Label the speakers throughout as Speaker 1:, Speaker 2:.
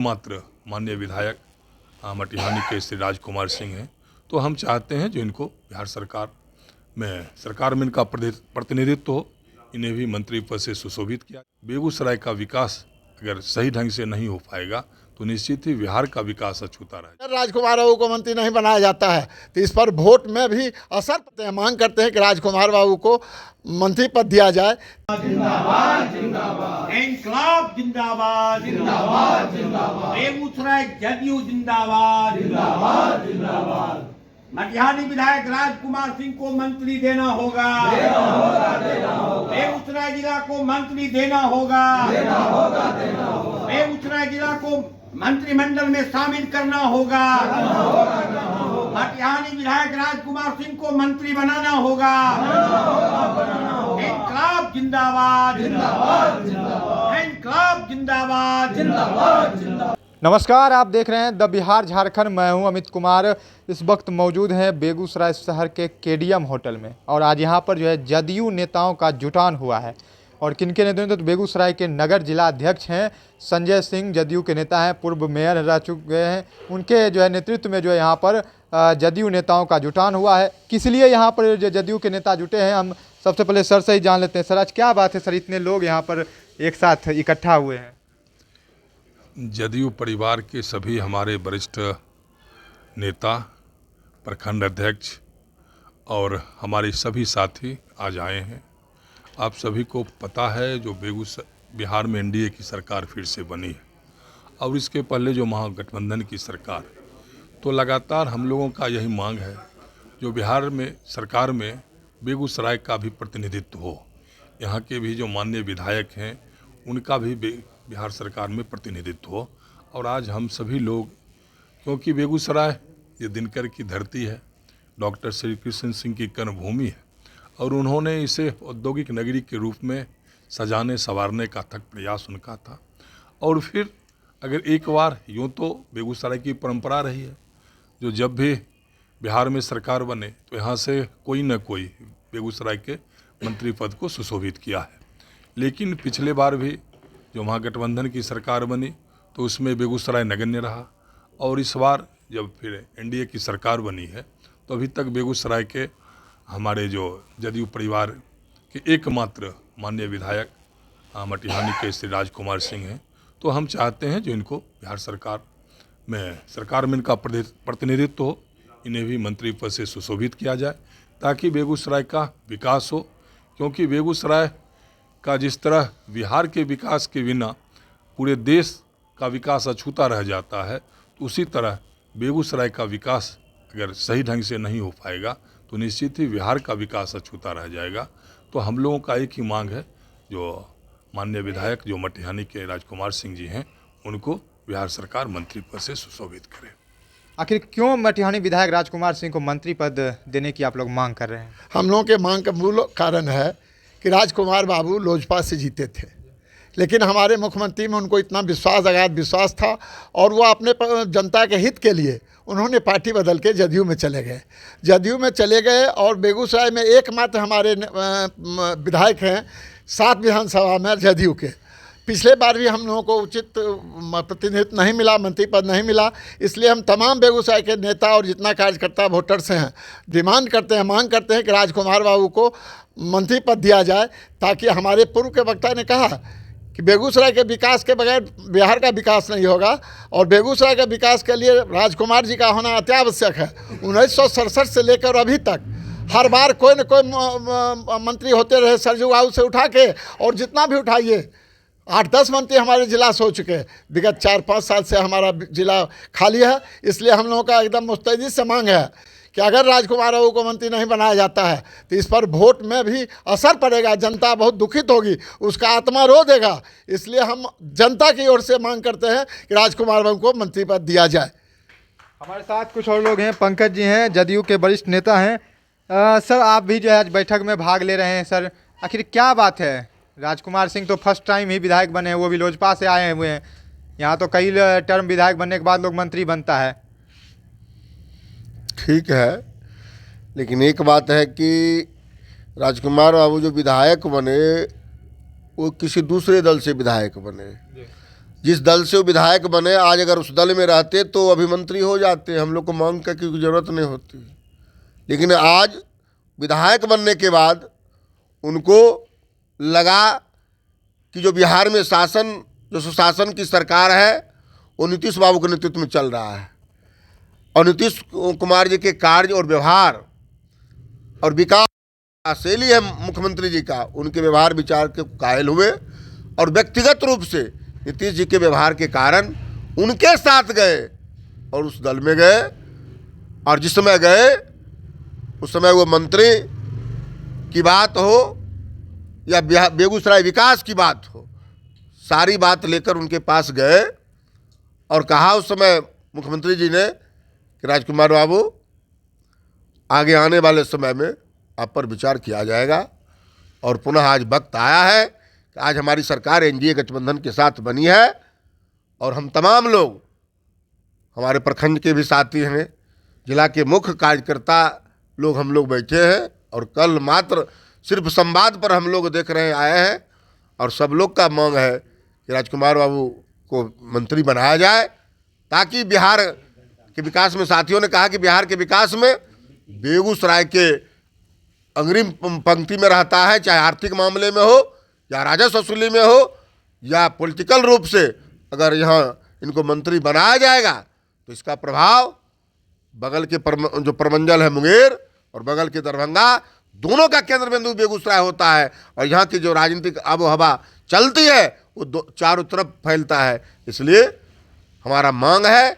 Speaker 1: मात्र माननीय विधायक मटिहानी के श्री राजकुमार सिंह हैं, तो हम चाहते हैं जो इनको बिहार सरकार में इनका प्रतिनिधित्व हो, इन्हें भी मंत्री पद से सुशोभित किया। बेगूसराय का विकास अगर सही ढंग से नहीं हो पाएगा तो निश्चित ही बिहार का विकास अछूता रहेगा।
Speaker 2: राजकुमार बाबू को मंत्री नहीं बनाया जाता है तो इस पर वोट में भी असर पड़ते हैं। मांग करते हैं कि राजकुमार बाबू को मंत्री पद दिया जाए।
Speaker 3: जिंदाबाद जिंदाबाद, इनकलाब जिंदाबाद जिंदाबाद जिंदाबाद, बेगूसराय जदयू जिंदाबाद जिंदाबाद जिंदाबाद। मटिहानी विधायक राजकुमार सिंह को मंत्री देना होगा, बेगूसराय जिला को मंत्री देना होगा, बेगूसराय जिला को मंत्रिमंडल में शामिल करना होगा, मटिहानी विधायक राजकुमार सिंह को मंत्री बनाना होगा। इनकलाब जिंदाबाद जिंदाबाद जिंदाबाद, इनकलाब जिंदाबाद जिंदाबाद जिंदाबाद।
Speaker 4: नमस्कार, आप देख रहे हैं द बिहार झारखंड। मैं हूं अमित कुमार। इस वक्त मौजूद हैं बेगूसराय शहर के केडीएम होटल में और आज यहां पर जो है जदयू नेताओं का जुटान हुआ है। और किनके नेतृत्व तो बेगूसराय के नगर जिला अध्यक्ष हैं संजय सिंह, जदयू के नेता हैं, पूर्व मेयर रह चुके हैं। उनके जो है नेतृत्व में जो है यहाँ पर जदयू नेताओं का जुटान हुआ है। किस लिए यहाँ पर जो जदयू के नेता जुटे हैं, हम सबसे पहले सर से ही जान लेते हैं। सर, आज क्या बात है सर, इतने लोग यहाँ पर एक साथ इकट्ठा हुए हैं?
Speaker 1: जदयू परिवार के सभी हमारे वरिष्ठ नेता, प्रखंड अध्यक्ष और हमारे सभी साथी आज आए हैं। आप सभी को पता है जो बिहार में एनडीए की सरकार फिर से बनी है और इसके पहले जो महागठबंधन की सरकार, तो लगातार हम लोगों का यही मांग है जो बिहार में सरकार में बेगूसराय का भी प्रतिनिधित्व हो। यहाँ के भी जो माननीय विधायक हैं उनका भी बिहार सरकार में प्रतिनिधित्व हो। और आज हम सभी लोग, क्योंकि बेगूसराय ये दिनकर की धरती है, डॉक्टर श्री कृष्ण सिंह की कर्मभूमि है और उन्होंने इसे औद्योगिक नगरी के रूप में सजाने संवारने का अथक प्रयास उनका था। और फिर अगर एक बार यूँ तो बेगूसराय की परंपरा रही है जो जब भी बिहार में सरकार बने तो यहाँ से कोई न कोई बेगूसराय के मंत्री पद को सुशोभित किया है। लेकिन पिछले बार भी जो महागठबंधन की सरकार बनी तो उसमें बेगूसराय नगण्य रहा और इस बार जब फिर एनडीए की सरकार बनी है तो अभी तक बेगूसराय के हमारे जो जदयू परिवार के एकमात्र माननीय विधायक मटिहानी के श्री राजकुमार सिंह हैं, तो हम चाहते हैं जो इनको बिहार सरकार में इनका प्रतिनिधित्व हो, इन्हें भी मंत्री पद से सुशोभित किया जाए ताकि बेगूसराय का विकास हो। क्योंकि बेगूसराय का जिस तरह बिहार के विकास के बिना पूरे देश का विकास अछूता रह जाता है, तो उसी तरह बेगूसराय का विकास अगर सही ढंग से नहीं हो पाएगा तो निश्चित ही बिहार का विकास अछूता रह जाएगा। तो हम लोगों का एक ही मांग है जो माननीय विधायक जो मटिहानी के राजकुमार सिंह जी हैं उनको बिहार सरकार मंत्री पद से सुशोभित करे।
Speaker 4: आखिर क्यों मटिहानी विधायक राजकुमार सिंह को मंत्री पद देने की आप लोग मांग कर रहे हैं? हम
Speaker 2: लोगों के मांग का मूल कारण है कि राजकुमार बाबू लोजपा से जीते थे, लेकिन हमारे मुख्यमंत्री में उनको इतना अगाध विश्वास था और वो अपने जनता के हित के लिए उन्होंने पार्टी बदल के जदयू में चले गए और बेगूसराय में एकमात्र हमारे विधायक हैं 7 विधानसभा में जदयू के। पिछले बार भी हम लोगों को उचित प्रतिनिधित्व नहीं मिला, मंत्री पद नहीं मिला, इसलिए हम तमाम बेगूसराय के नेता और जितना कार्यकर्ता वोटर्स हैं मांग करते हैं कि राजकुमार बाबू को मंत्री पद दिया जाए ताकि हमारे पूर्व के वक्ता ने कहा कि बेगूसराय के विकास के बगैर बिहार का विकास नहीं होगा और बेगूसराय के विकास के लिए राजकुमार जी का होना अत्यावश्यक है। 1967 से लेकर अभी तक हर बार कोई न कोई मंत्री होते रहे सरजू बाबू से उठा के, और जितना भी उठाइए 8-10 मंत्री हमारे जिला से हो चुके हैं। विगत 4-5 साल से हमारा जिला खाली है, इसलिए हम लोगों का एकदम मुस्तैदी से मांग है कि अगर राजकुमार बाबू को मंत्री नहीं बनाया जाता है तो इस पर वोट में भी असर पड़ेगा, जनता बहुत दुखित होगी, उसका आत्मा रो देगा। इसलिए हम जनता की ओर से मांग करते हैं कि राजकुमार बाबू को मंत्री पद दिया जाए।
Speaker 4: हमारे साथ कुछ और लोग हैं। पंकज जी हैं, जदयू के वरिष्ठ नेता हैं। सर, आप भी जो है आज बैठक में भाग ले रहे हैं। सर, आखिर क्या बात है? राजकुमार सिंह तो फर्स्ट टाइम ही विधायक बने हैं, वो भी लोजपा से आए हुए हैं। यहाँ तो कई टर्म विधायक बनने के बाद लोग मंत्री बनता है।
Speaker 5: ठीक है, लेकिन एक बात है कि राजकुमार बाबू जो विधायक बने वो किसी दूसरे दल से विधायक बने जिस दल से वो विधायक बने, आज अगर उस दल में रहते तो अभी मंत्री हो जाते, हम लोग को मांग करने की ज़रूरत नहीं होती। लेकिन आज विधायक बनने के बाद उनको लगा कि जो बिहार में शासन, जो सुशासन की सरकार है, वो नीतीश बाबू के नेतृत्व में चल रहा है। और नीतीश कुमार जी के कार्य और व्यवहार और विकास शैली है मुख्यमंत्री जी का, उनके व्यवहार विचार के कायल हुए और व्यक्तिगत रूप से नीतीश जी के व्यवहार के कारण उनके साथ गए और उस दल में गए। और जिस समय गए उस समय वो मंत्री की बात हो या बेगूसराय विकास की बात हो, सारी बात लेकर उनके पास गए और कहा उस समय मुख्यमंत्री जी ने कि राजकुमार बाबू, आगे आने वाले समय में आप पर विचार किया जाएगा और पुनः आज वक्त आया है कि आज हमारी सरकार एनडीए गठबंधन के साथ बनी है और हम तमाम लोग, हमारे प्रखंड के भी साथी हैं, जिला के मुख्य कार्यकर्ता लोग, हम लोग बैठे हैं और कल मात्र सिर्फ संवाद पर हम लोग देख रहे आए हैं और सब लोग का मांग है कि राजकुमार बाबू को मंत्री बनाया जाए ताकि बिहार के विकास में, साथियों ने कहा कि बिहार के विकास में बेगूसराय के अग्रिम पंक्ति में रहता है, चाहे आर्थिक मामले में हो या राजस्व वसूली में हो या पॉलिटिकल रूप से। अगर यहाँ इनको मंत्री बनाया जाएगा तो इसका प्रभाव बगल के जो प्रमंडल है मुंगेर और बगल के दरभंगा, दोनों का केंद्र बिंदु बेगूसराय होता है और यहाँ की जो राजनीतिक आबो हवा चलती है वो चारों तरफ फैलता है। इसलिए हमारा मांग है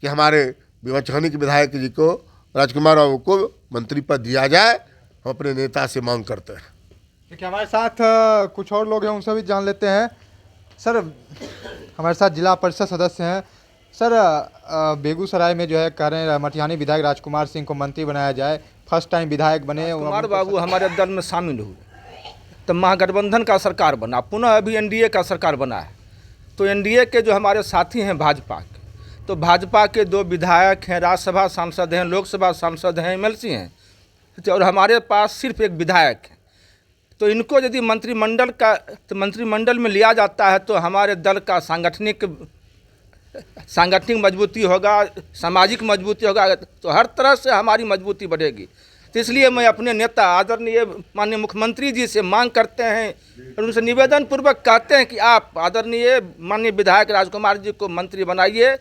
Speaker 5: कि हमारे विवक्षणी के विधायक जी को, राजकुमार बाबू को मंत्री पद दिया जाए। हम अपने नेता से मांग करते हैं।
Speaker 4: देखिए हमारे साथ कुछ और लोग हैं, उनसे भी जान लेते हैं। सर, हमारे साथ जिला परिषद सदस्य हैं। सर, बेगूसराय में जो है कह रहे हैं मटिहानी विधायक राजकुमार सिंह को मंत्री बनाया जाए, फर्स्ट टाइम विधायक बने।
Speaker 6: कुमार बाबू हमारे दल में शामिल हुए तो महागठबंधन का सरकार बना, पुनः अभी एनडीए का सरकार बना है। तो एनडीए के जो हमारे साथी हैं भाजपा के, तो भाजपा के 2 विधायक हैं, राज्यसभा सांसद हैं, लोकसभा सांसद हैं, एमएलसी हैं, और हमारे पास सिर्फ एक विधायक है। तो इनको यदि मंत्रिमंडल में लिया जाता है तो हमारे दल का सांगठनिक मजबूती होगा, सामाजिक मजबूती होगा, तो हर तरह से हमारी मजबूती बढ़ेगी। तो इसलिए मैं अपने नेता आदरणीय माननीय मुख्यमंत्री जी से मांग करते हैं और उनसे निवेदन पूर्वक कहते हैं कि आप आदरणीय माननीय विधायक राजकुमार जी को मंत्री बनाइए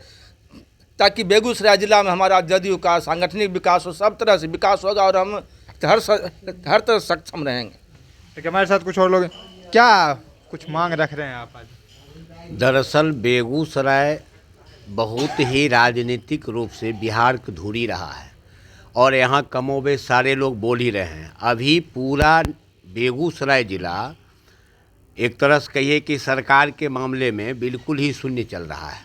Speaker 6: ताकि बेगूसराय जिला में हमारा जदयू का सांगठनिक विकास हो, सब तरह से विकास होगा और हम हर तरह सक्षम रहेंगे।
Speaker 4: ठीक है, हमारे साथ कुछ और लोग हैं। क्या कुछ मांग रख रहे हैं आप आज?
Speaker 7: दरअसल बेगूसराय बहुत ही राजनीतिक रूप से बिहार की धुरी रहा है और यहाँ कमोबेश सारे लोग बोल ही रहे हैं। अभी पूरा बेगूसराय ज़िला एक तरह से कहिए कि सरकार के मामले में बिल्कुल ही शून्य चल रहा है।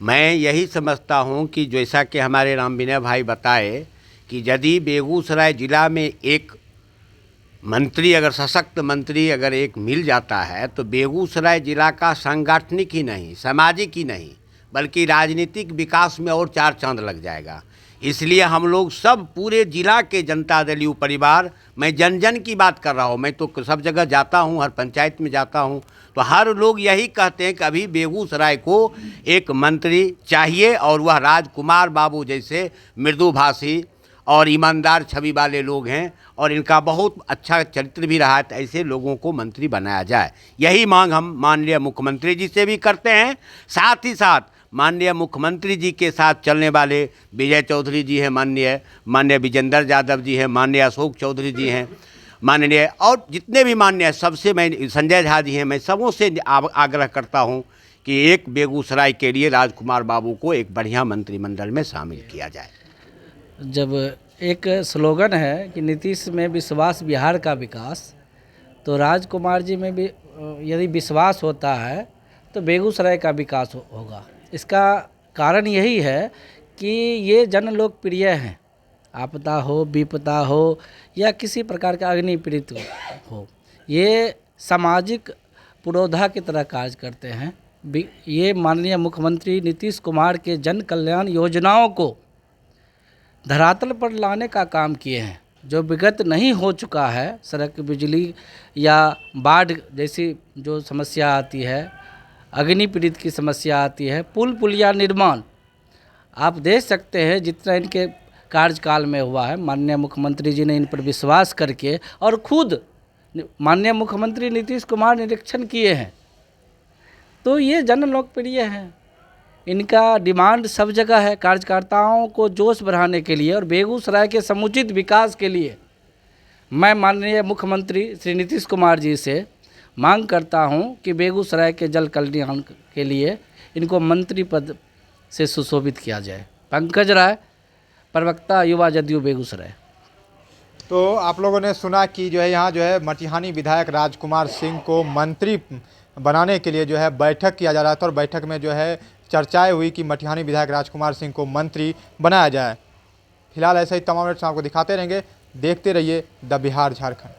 Speaker 7: मैं यही समझता हूँ कि जैसा कि हमारे राम विनय भाई बताए कि यदि बेगूसराय ज़िला में एक मंत्री, अगर सशक्त मंत्री अगर एक मिल जाता है तो बेगूसराय ज़िला का सांगठनिक ही नहीं, सामाजिक ही नहीं, बल्कि राजनीतिक विकास में और 4 चांद लग जाएगा। इसलिए हम लोग सब पूरे ज़िला के जनता दलीय परिवार, मैं जन जन की बात कर रहा हूँ, मैं तो सब जगह जाता हूँ, हर पंचायत में जाता हूँ, तो हर लोग यही कहते हैं कि अभी बेगूसराय को एक मंत्री चाहिए और वह राजकुमार बाबू जैसे मृदुभाषी और ईमानदार छवि वाले लोग हैं और इनका बहुत अच्छा चरित्र भी रहा है, तो ऐसे लोगों को मंत्री बनाया जाए। यही मांग हम माननीय मुख्यमंत्री जी से भी करते हैं। साथ ही साथ माननीय मुख्यमंत्री जी के साथ चलने वाले विजय चौधरी जी हैं, माननीय विजेंद्र यादव जी हैं, माननीय अशोक चौधरी जी हैं, माननीय और जितने भी माननीय, सबसे मैं संजय झा जी हैं, मैं सबों से आग्रह करता हूं कि एक बेगूसराय के लिए राजकुमार बाबू को एक बढ़िया मंत्रिमंडल में शामिल किया जाए।
Speaker 8: जब एक स्लोगन है कि नीतीश में विश्वास बिहार का विकास, तो राजकुमार जी में भी यदि विश्वास होता है तो बेगूसराय का विकास होगा। इसका कारण यही है कि ये जन लोकप्रिय हैं, आपदा हो, विपदा हो या किसी प्रकार का अग्नि पीड़ित हो, ये सामाजिक पुरोधा की तरह कार्य करते हैं। ये माननीय मुख्यमंत्री नीतीश कुमार के जन कल्याण योजनाओं को धरातल पर लाने का काम किए हैं। जो विगत नहीं हो चुका है, सड़क, बिजली या बाढ़ जैसी जो समस्या आती है, अग्नि पीड़ित की समस्या आती है, पुल पुलिया निर्माण आप देख सकते हैं जितना इनके कार्यकाल में हुआ है। माननीय मुख्यमंत्री जी ने इन पर विश्वास करके और खुद माननीय मुख्यमंत्री नीतीश कुमार निरीक्षण किए हैं, तो ये जन लोकप्रिय हैं। इनका डिमांड सब जगह है कार्यकर्ताओं को जोश बढ़ाने के लिए और बेगूसराय के समुचित विकास के लिए। मैं माननीय मुख्यमंत्री श्री नीतीश कुमार जी से मांग करता हूं कि बेगूसराय के जल कल्याण के लिए इनको मंत्री पद से सुशोभित किया जाए। पंकज राय, प्रवक्ता युवा जदयू बेगूसराय।
Speaker 4: तो आप लोगों ने सुना कि जो है यहाँ जो है मटिहानी विधायक राजकुमार सिंह को मंत्री बनाने के लिए जो है बैठक किया जा रहा था और बैठक में जो है चर्चाएं हुई कि मटिहानी विधायक राजकुमार सिंह को मंत्री बनाया जाए। फिलहाल ऐसे ही तमाम अपडेट्स आपको दिखाते रहेंगे। देखते रहिए द बिहार झारखंड।